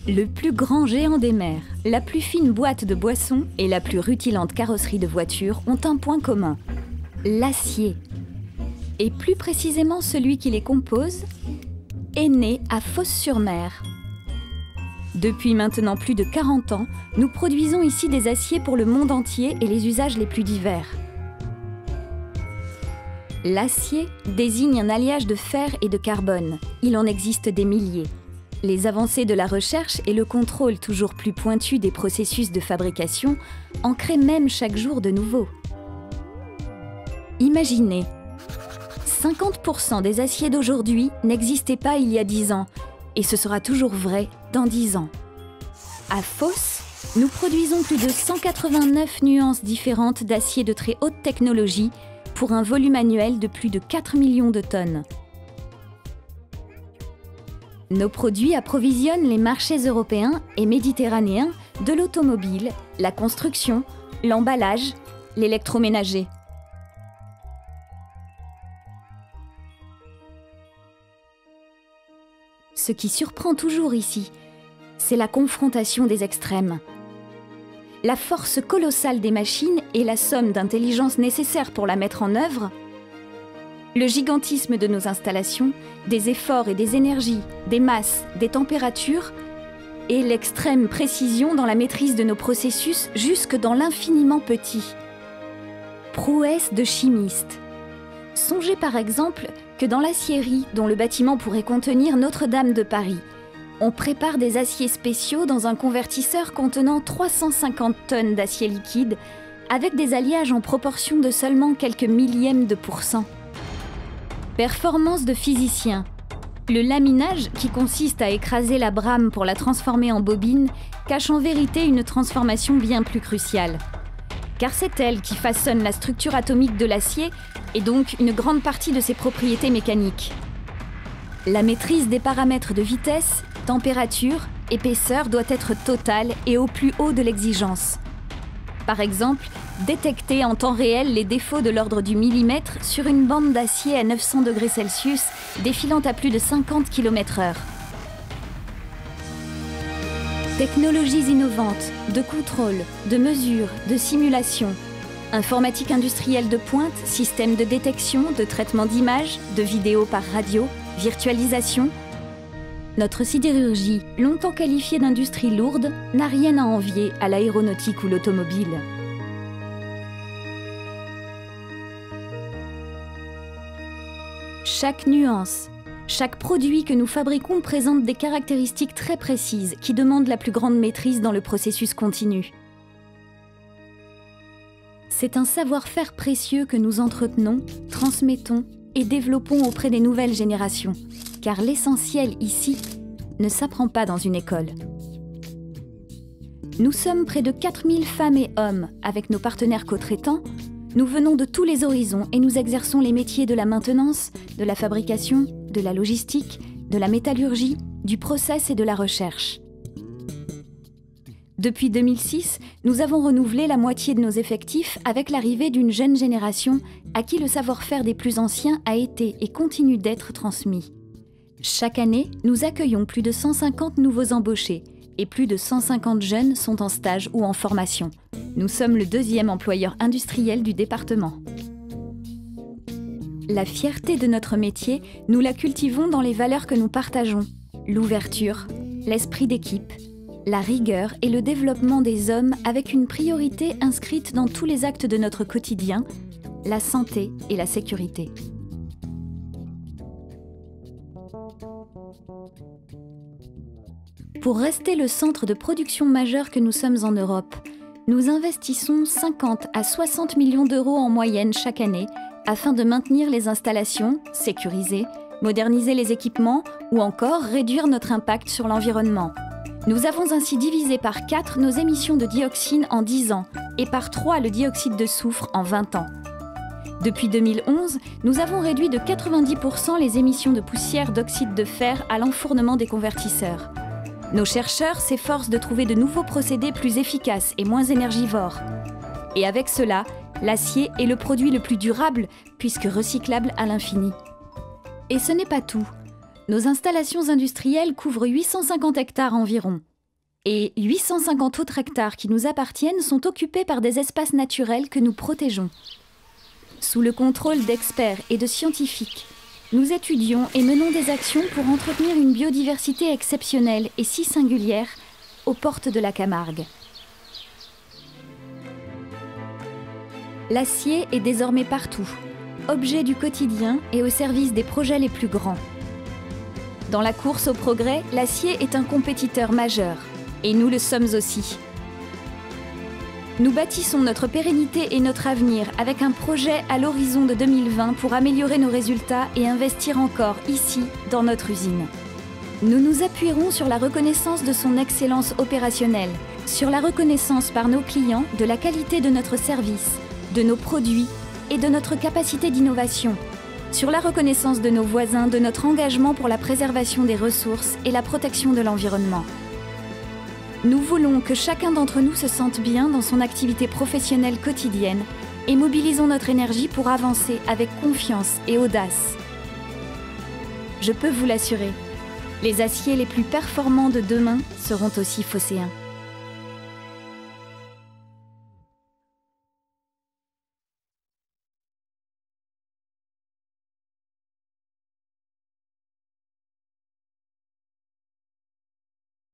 Le plus grand géant des mers, la plus fine boîte de boissons et la plus rutilante carrosserie de voitures ont un point commun, l'acier. Et plus précisément celui qui les compose, est né à Fos-sur-Mer. Depuis maintenant plus de 40 ans, nous produisons ici des aciers pour le monde entier et les usages les plus divers. L'acier désigne un alliage de fer et de carbone. Il en existe des milliers. Les avancées de la recherche et le contrôle toujours plus pointu des processus de fabrication en créent même chaque jour de nouveaux. Imaginez, 50% des aciers d'aujourd'hui n'existaient pas il y a 10 ans, et ce sera toujours vrai dans 10 ans. À Fos, nous produisons plus de 189 nuances différentes d'acier de très haute technologie pour un volume annuel de plus de 4 millions de tonnes. Nos produits approvisionnent les marchés européens et méditerranéens de l'automobile, la construction, l'emballage, l'électroménager. Ce qui surprend toujours ici, c'est la confrontation des extrêmes. La force colossale des machines et la somme d'intelligence nécessaire pour la mettre en œuvre, le gigantisme de nos installations, des efforts et des énergies, des masses, des températures, et l'extrême précision dans la maîtrise de nos processus jusque dans l'infiniment petit. Prouesse de chimistes. Songez par exemple que dans l'aciérie dont le bâtiment pourrait contenir Notre-Dame de Paris, on prépare des aciers spéciaux dans un convertisseur contenant 350 tonnes d'acier liquide avec des alliages en proportion de seulement quelques millièmes de %. Performance de physicien. Le laminage, qui consiste à écraser la brame pour la transformer en bobine, cache en vérité une transformation bien plus cruciale. Car c'est elle qui façonne la structure atomique de l'acier et donc une grande partie de ses propriétés mécaniques. La maîtrise des paramètres de vitesse, température, épaisseur doit être totale et au plus haut de l'exigence. Par exemple, détecter en temps réel les défauts de l'ordre du millimètre sur une bande d'acier à 900 degrés Celsius défilant à plus de 50 km/h. Technologies innovantes, de contrôle, de mesure, de simulation. Informatique industrielle de pointe, système de détection, de traitement d'images, de vidéos par radio, virtualisation. Notre sidérurgie, longtemps qualifiée d'industrie lourde, n'a rien à envier à l'aéronautique ou l'automobile. Chaque nuance, chaque produit que nous fabriquons présente des caractéristiques très précises qui demandent la plus grande maîtrise dans le processus continu. C'est un savoir-faire précieux que nous entretenons, transmettons et développons auprès des nouvelles générations, car l'essentiel ici ne s'apprend pas dans une école. Nous sommes près de 4000 femmes et hommes avec nos partenaires co-traitants. Nous venons de tous les horizons et nous exerçons les métiers de la maintenance, de la fabrication, de la logistique, de la métallurgie, du process et de la recherche. Depuis 2006, nous avons renouvelé la moitié de nos effectifs avec l'arrivée d'une jeune génération à qui le savoir-faire des plus anciens a été et continue d'être transmis. Chaque année, nous accueillons plus de 150 nouveaux embauchés et plus de 150 jeunes sont en stage ou en formation. Nous sommes le 2e employeur industriel du département. La fierté de notre métier, nous la cultivons dans les valeurs que nous partageons. L'ouverture, l'esprit d'équipe, la rigueur et le développement des hommes avec une priorité inscrite dans tous les actes de notre quotidien, la santé et la sécurité. Pour rester le centre de production majeur que nous sommes en Europe, nous investissons 50 à 60 millions d'euros en moyenne chaque année afin de maintenir les installations, sécuriser, moderniser les équipements ou encore réduire notre impact sur l'environnement. Nous avons ainsi divisé par 4 nos émissions de dioxine en 10 ans et par 3 le dioxyde de soufre en 20 ans. Depuis 2011, nous avons réduit de 90% les émissions de poussière d'oxyde de fer à l'enfournement des convertisseurs. Nos chercheurs s'efforcent de trouver de nouveaux procédés plus efficaces et moins énergivores. Et avec cela, l'acier est le produit le plus durable puisque recyclable à l'infini. Et ce n'est pas tout. Nos installations industrielles couvrent 850 hectares environ. Et 850 autres hectares qui nous appartiennent sont occupés par des espaces naturels que nous protégeons. Sous le contrôle d'experts et de scientifiques, nous étudions et menons des actions pour entretenir une biodiversité exceptionnelle et si singulière aux portes de la Camargue. L'acier est désormais partout, objet du quotidien et au service des projets les plus grands. Dans la course au progrès, l'acier est un compétiteur majeur, et nous le sommes aussi. Nous bâtissons notre pérennité et notre avenir avec un projet à l'horizon de 2020 pour améliorer nos résultats et investir encore ici, dans notre usine. Nous nous appuierons sur la reconnaissance de son excellence opérationnelle, sur la reconnaissance par nos clients de la qualité de notre service, de nos produits et de notre capacité d'innovation, sur la reconnaissance de nos voisins de notre engagement pour la préservation des ressources et la protection de l'environnement. Nous voulons que chacun d'entre nous se sente bien dans son activité professionnelle quotidienne et mobilisons notre énergie pour avancer avec confiance et audace. Je peux vous l'assurer, les aciers les plus performants de demain seront aussi phocéens.